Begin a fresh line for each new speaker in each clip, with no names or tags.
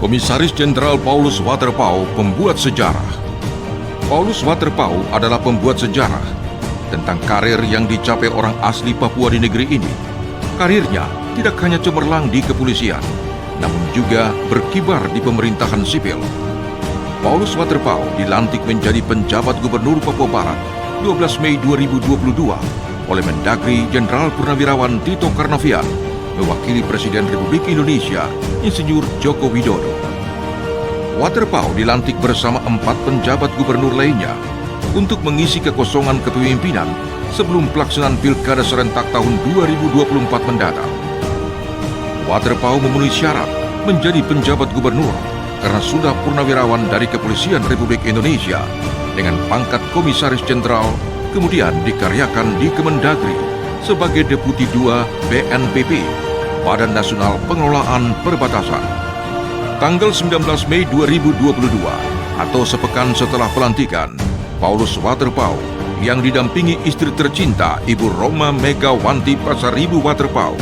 Komisaris Jenderal Paulus Waterpauw pembuat sejarah. Paulus Waterpauw adalah pembuat sejarah tentang karir yang dicapai orang asli Papua di negeri ini. Karirnya tidak hanya cemerlang di kepolisian, namun juga berkibar di pemerintahan sipil. Paulus Waterpauw dilantik menjadi penjabat Gubernur Papua Barat 12 Mei 2022 oleh Mendagri Jenderal Purnawirawan Tito Karnavian, mewakili Presiden Republik Indonesia, Insinyur Joko Widodo. Waterpauw dilantik bersama 4 penjabat gubernur lainnya untuk mengisi kekosongan kepemimpinan sebelum pelaksanaan Pilkada serentak tahun 2024 mendatang. Waterpauw memenuhi syarat menjadi penjabat gubernur karena sudah purnawirawan dari Kepolisian Republik Indonesia dengan pangkat Komisaris Jenderal, kemudian dikaryakan di Kemendagri sebagai Deputi 2 BNPB, Badan Nasional Pengelolaan Perbatasan. Tanggal 19 Mei 2022 atau sepekan setelah pelantikan, Paulus Waterpauw yang didampingi istri tercinta Ibu Roma Megawanti Pasaribu Waterpauw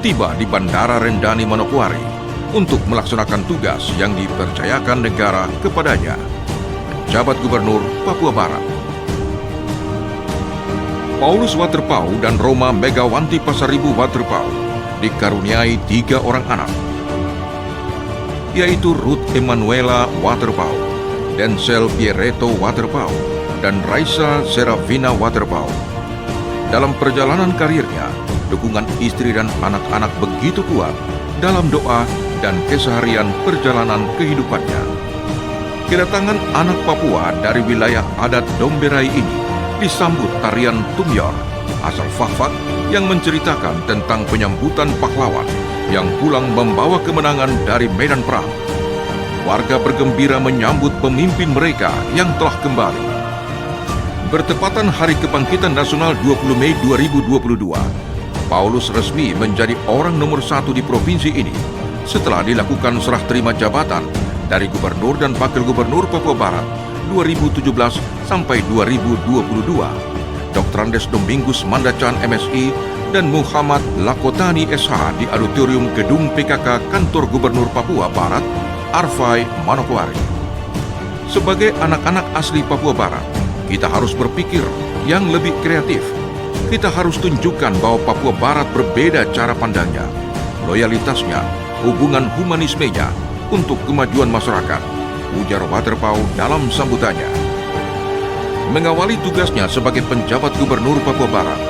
tiba di Bandara Rendani Manokwari untuk melaksanakan tugas yang dipercayakan negara kepadanya, penjabat Gubernur Papua Barat. Paulus Waterpauw dan Roma Megawanti Pasaribu Waterpauw dikaruniai 3 orang anak, yaitu Ruth Emanuela Waterpauw, Denzel Pierreto Waterpauw, dan Raisa Serafina Waterpauw. Dalam perjalanan karirnya, dukungan istri dan anak-anak begitu kuat dalam doa dan keseharian perjalanan kehidupannya. Kedatangan anak Papua dari wilayah adat Domberai ini disambut tarian Tumyor asal Fak-Fak yang menceritakan tentang penyambutan pahlawan yang pulang membawa kemenangan dari medan perang. Warga bergembira menyambut pemimpin mereka yang telah kembali. Bertepatan Hari Kebangkitan Nasional 20 Mei 2022, Paulus resmi menjadi orang nomor 1 di provinsi ini setelah dilakukan serah terima jabatan dari Gubernur dan Wakil Gubernur Papua Barat 2017 sampai 2022. Dr. Andes Domingus Mandacan MSI dan Muhammad Lakotani SH di Auditorium Gedung PKK Kantor Gubernur Papua Barat, Arfai, Manokwari. Sebagai anak-anak asli Papua Barat, kita harus berpikir yang lebih kreatif. Kita harus tunjukkan bahwa Papua Barat berbeda cara pandangnya, loyalitasnya, hubungan humanismenya untuk kemajuan masyarakat, ujar Waterpauw dalam sambutannya. Mengawali tugasnya sebagai penjabat Gubernur Papua Barat,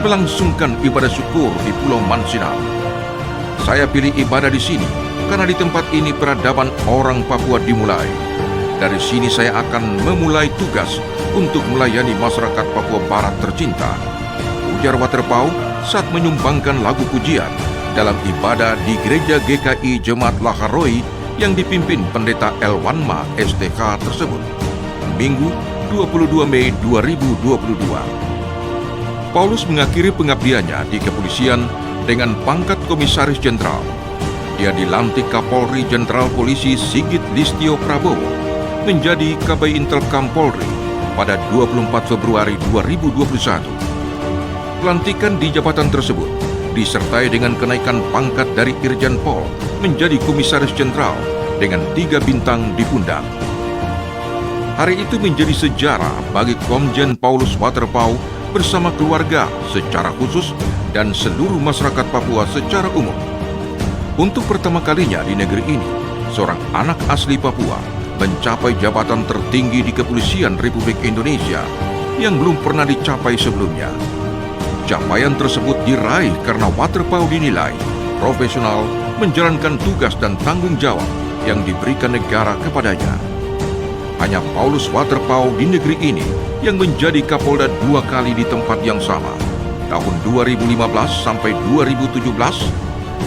melangsungkan ibadah syukur di Pulau Mansinau. Saya pilih ibadah di sini karena di tempat ini peradaban orang Papua dimulai. Dari sini saya akan memulai tugas untuk melayani masyarakat Papua Barat tercinta, ujar Waterpauw saat menyumbangkan lagu pujian dalam ibadah di Gereja GKI Jemaat Laharoi yang dipimpin Pendeta Elwanma STK tersebut, Minggu 22 Mei 2022. Paulus mengakhiri pengabdiannya di kepolisian dengan pangkat Komisaris Jenderal. Dia dilantik Kapolri Jenderal Polisi Sigit Listio Prabowo menjadi Kabay Intelkam Polri pada 24 Februari 2021. Pelantikan di jabatan tersebut disertai dengan kenaikan pangkat dari Irjen Pol menjadi Komisaris Jenderal dengan 3 bintang di pundak. Hari itu menjadi sejarah bagi Komjen Paulus Waterpauw bersama keluarga secara khusus dan seluruh masyarakat Papua secara umum. Untuk pertama kalinya di negeri ini, seorang anak asli Papua mencapai jabatan tertinggi di Kepolisian Republik Indonesia yang belum pernah dicapai sebelumnya. Capaian tersebut diraih karena Waterpauw dinilai profesional menjalankan tugas dan tanggung jawab yang diberikan negara kepadanya. Hanya Paulus Waterpauw di negeri ini yang menjadi Kapolda 2 kali di tempat yang sama. Tahun 2015 sampai 2017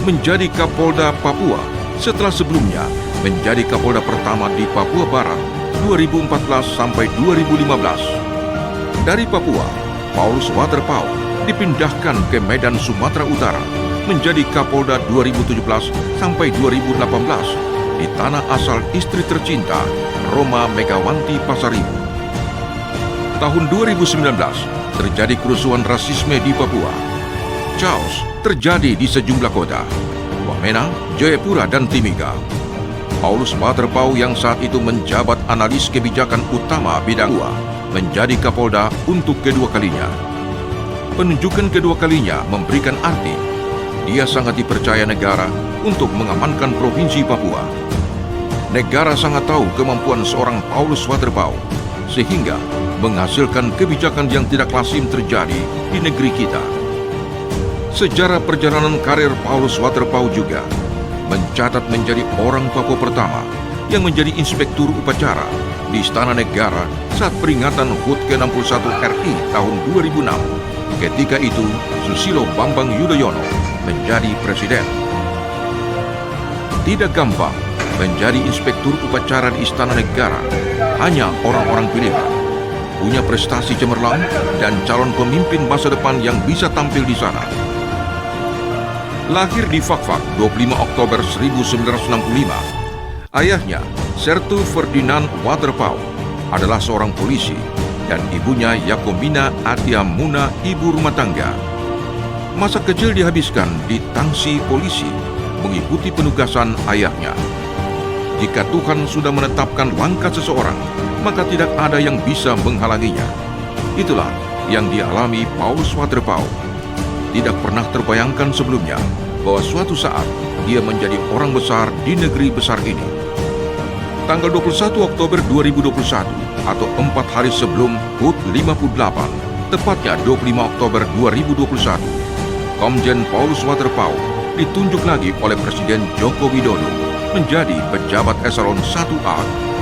menjadi Kapolda Papua setelah sebelumnya menjadi Kapolda pertama di Papua Barat 2014 sampai 2015. Dari Papua, Paulus Waterpauw dipindahkan ke Medan Sumatera Utara menjadi Kapolda 2017 sampai 2018 di tanah asal istri tercinta Roma Megawanti Pasaribu. Tahun 2019 terjadi kerusuhan rasisme di Papua. Chaos terjadi di sejumlah kota, Wamena, Jayapura, dan Timika. Paulus Waterpauw yang saat itu menjabat analis kebijakan utama bidang 2 menjadi Kapolda untuk kedua kalinya. Penunjukan kedua kalinya memberikan arti dia sangat dipercaya negara untuk mengamankan Provinsi Papua. Negara sangat tahu kemampuan seorang Paulus Waterpauw, sehingga menghasilkan kebijakan yang tidak lazim terjadi di negeri kita. Sejarah perjalanan karir Paulus Waterpauw juga mencatat menjadi orang Papua pertama yang menjadi inspektur upacara di Istana Negara saat peringatan HUT ke-61 RI tahun 2006. Ketika itu, Susilo Bambang Yudhoyono menjadi presiden. Tidak gampang menjadi inspektur upacara di Istana Negara, hanya orang-orang pilihan, punya prestasi cemerlang dan calon pemimpin masa depan yang bisa tampil di sana. Lahir di Fakfak 25 Oktober 1965, ayahnya, Sertu Ferdinand Waterpauw, adalah seorang polisi dan ibunya Yakomina Atia Muna ibu rumah tangga. Masa kecil dihabiskan di tangsi polisi mengikuti penugasan ayahnya. Jika Tuhan sudah menetapkan langkah seseorang, maka tidak ada yang bisa menghalanginya. Itulah yang dialami Paulus Waterpauw. Tidak pernah terbayangkan sebelumnya bahwa suatu saat dia menjadi orang besar di negeri besar ini. Tanggal 21 Oktober 2021 atau 4 hari sebelum HUT 58, tepatnya 25 Oktober 2021, Komjen Paulus Waterpauw ditunjuk lagi oleh Presiden Joko Widodo menjadi pejabat eselon 1A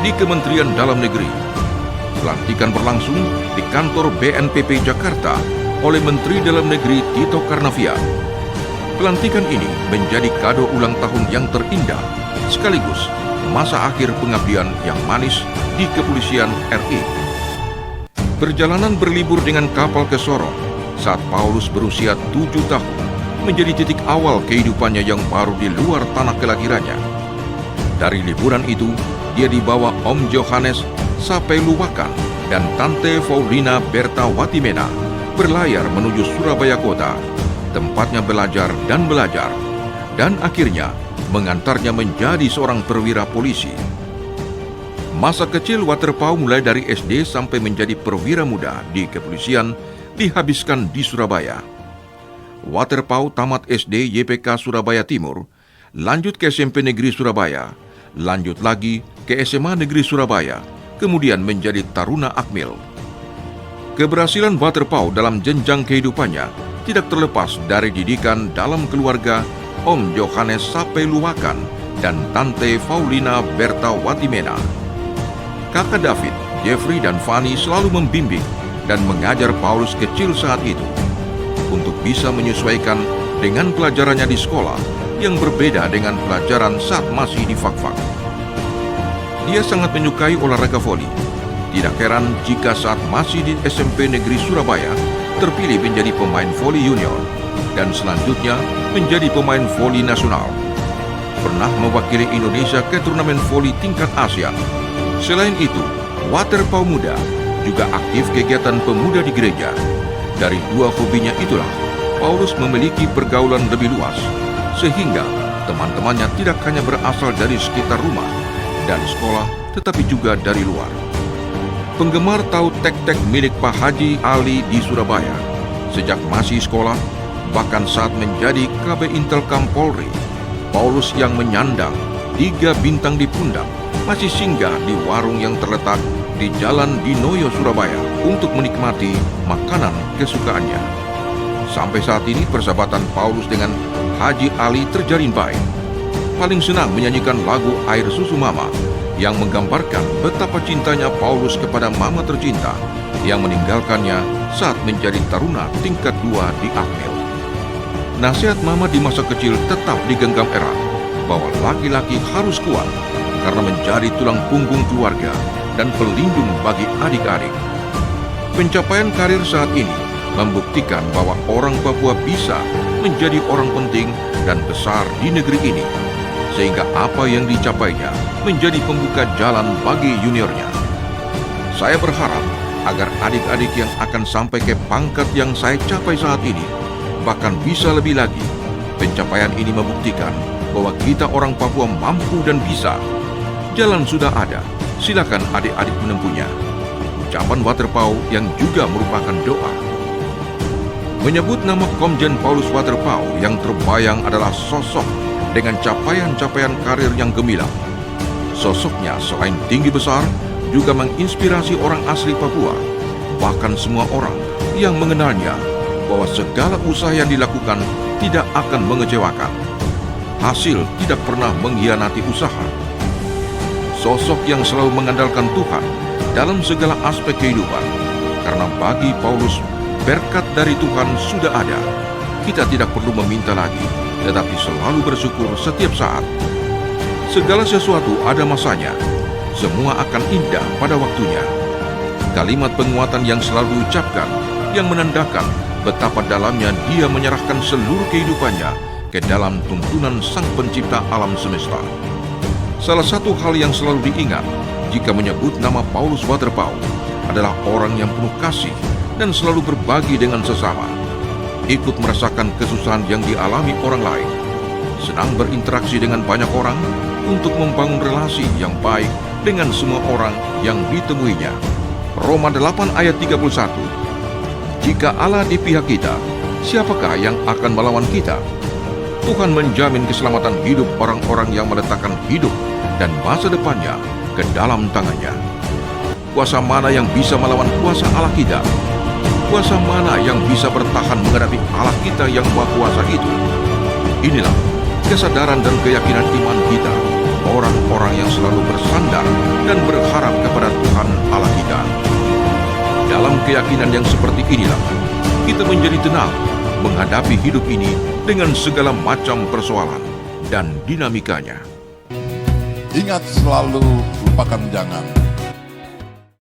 di Kementerian Dalam Negeri. Pelantikan berlangsung di kantor BNPB Jakarta oleh Menteri Dalam Negeri Tito Karnavian. Pelantikan ini menjadi kado ulang tahun yang terindah, sekaligus masa akhir pengabdian yang manis di Kepolisian RI. Perjalanan berlibur dengan kapal ke Sorong saat Paulus berusia 7 tahun menjadi titik awal kehidupannya yang baru di luar tanah kelahirannya. Dari liburan itu, dia dibawa Om Johannes Sapeluwakan dan Tante Faulina Berta Watimena berlayar menuju Surabaya kota, tempatnya belajar, dan akhirnya mengantarnya menjadi seorang perwira polisi. Masa kecil Waterpauw mulai dari SD sampai menjadi perwira muda di kepolisian dihabiskan di Surabaya. Waterpauw tamat SD YPK Surabaya Timur, lanjut ke SMP Negeri Surabaya, lanjut lagi ke SMA Negeri Surabaya, kemudian menjadi Taruna Akmil. Keberhasilan Waterpauw dalam jenjang kehidupannya tidak terlepas dari didikan dalam keluarga Om Johannes Sapeluwakan dan Tante Faulina Berta Watimena. Kakak David, Jeffrey, dan Fanny selalu membimbing dan mengajar Paulus kecil saat itu untuk bisa menyesuaikan dengan pelajarannya di sekolah yang berbeda dengan pelajaran saat masih di Fakfak. Dia sangat menyukai olahraga voli. Tidak heran jika saat masih di SMP Negeri Surabaya terpilih menjadi pemain voli junior dan selanjutnya menjadi pemain voli nasional. Pernah mewakili Indonesia ke turnamen voli tingkat ASEAN. Selain itu, Waterpauw muda juga aktif kegiatan pemuda di gereja. Dari dua hobinya itulah, Paulus memiliki pergaulan lebih luas, sehingga teman-temannya tidak hanya berasal dari sekitar rumah dan sekolah, tetapi juga dari luar. Penggemar tahu tek-tek milik Pak Haji Ali di Surabaya. Sejak masih sekolah, bahkan saat menjadi KB Intelkam Polri, Paulus yang menyandang 3 bintang di pundak masih singgah di warung yang terletak di Jalan Dinoyo, Surabaya untuk menikmati makanan kesukaannya. Sampai saat ini persahabatan Paulus dengan Haji Ali terjalin baik. Paling senang menyanyikan lagu Air Susu Mama yang menggambarkan betapa cintanya Paulus kepada mama tercinta yang meninggalkannya saat menjadi taruna tingkat 2 di Akmil. Nasihat mama di masa kecil tetap digenggam erat bahwa laki-laki harus kuat karena menjadi tulang punggung keluarga dan pelindung bagi adik-adik. Pencapaian karir saat ini membuktikan bahwa orang Papua bisa menjadi orang penting dan besar di negeri ini, sehingga apa yang dicapainya menjadi pembuka jalan bagi juniornya. Saya berharap agar adik-adik yang akan sampai ke pangkat yang saya capai saat ini, bahkan bisa lebih lagi. Pencapaian ini membuktikan bahwa kita orang Papua mampu dan bisa Jalan sudah ada, silakan adik-adik menempuhnya. Ucapan Waterpauw yang juga merupakan doa. Menyebut nama Komjen Paulus Waterpauw yang terbayang adalah sosok dengan capaian-capaian karir yang gemilang. Sosoknya selain tinggi besar, juga menginspirasi orang asli Papua, bahkan semua orang yang mengenalnya, bahwa segala usaha yang dilakukan tidak akan mengecewakan. Hasil tidak pernah mengkhianati usaha. Sosok yang selalu mengandalkan Tuhan dalam segala aspek kehidupan, karena bagi Paulus, berkat dari Tuhan sudah ada. Kita tidak perlu meminta lagi, tetapi selalu bersyukur setiap saat. Segala sesuatu ada masanya, semua akan indah pada waktunya. Kalimat penguatan yang selalu diucapkan, yang menandakan betapa dalamnya dia menyerahkan seluruh kehidupannya ke dalam tuntunan Sang Pencipta alam semesta. Salah satu hal yang selalu diingat jika menyebut nama Paulus Waterpauw adalah orang yang penuh kasih dan selalu berbagi dengan sesama, ikut merasakan kesusahan yang dialami orang lain, senang berinteraksi dengan banyak orang untuk membangun relasi yang baik dengan semua orang yang ditemuinya. Roma 8 ayat 31. Jika Allah di pihak kita, siapakah yang akan melawan kita? Tuhan menjamin keselamatan hidup orang-orang yang meletakkan hidup dan masa depannya ke dalam tangannya. Kuasa mana yang bisa melawan kuasa Allah kita? Kuasa mana yang bisa bertahan menghadapi Allah kita yang Maha Kuasa itu? Inilah kesadaran dan keyakinan iman kita, orang-orang yang selalu bersandar dan berharap kepada Tuhan Allah kita. Dalam keyakinan yang seperti inilah, kita menjadi tenang menghadapi hidup ini dengan segala macam persoalan dan dinamikanya.
Ingat selalu, lupakan jangan.